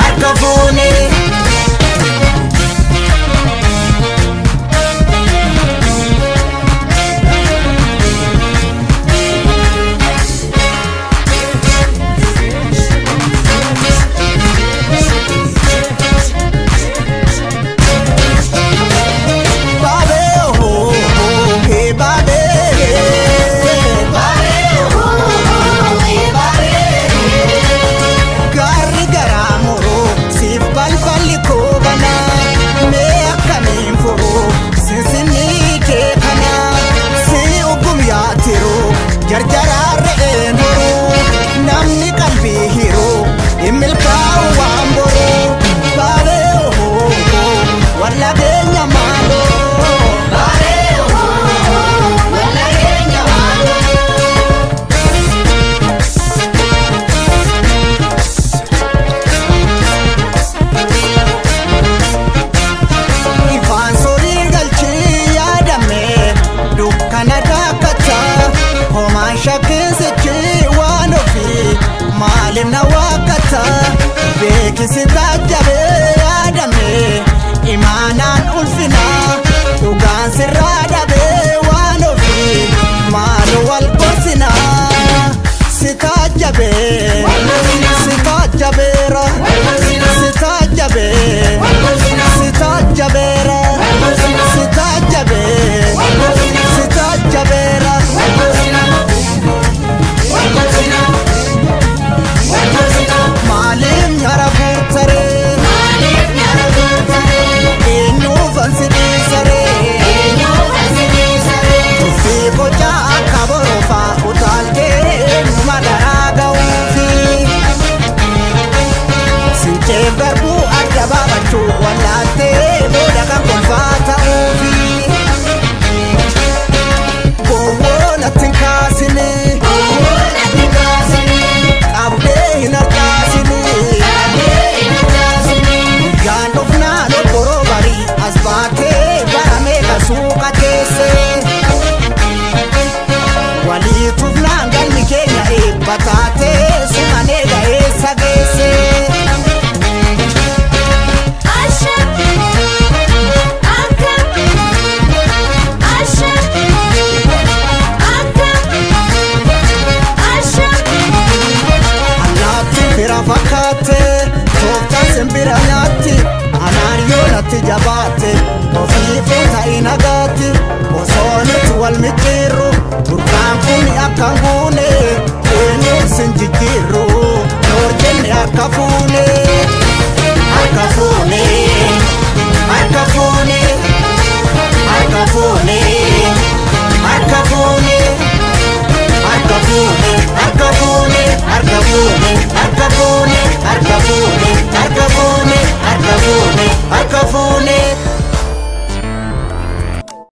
harka fuune. Malimna wakata bekisi tajabe adame imanan ulfina tugan sirada be wanofi malu wal korsina sitajabe sitajabera sitajabe sitajabera sitajabe sitajabera Malim nyara burtare inu fansidi sare tufi boja akaborofa utalke madaraga ufi sinche barbu adaba bachu walate boda kan konfata ufi gowo natin kasini abde hinarkasini gandofna lo korobari asbate barame kasukatese wali tufna galmi kenya batate sumanega esagese fakate tofta sembira nyati anariyo nati jabate ofifu ta inagati osone tuwal mitiru urkampuni akangune enu sinjikiru norjene akafune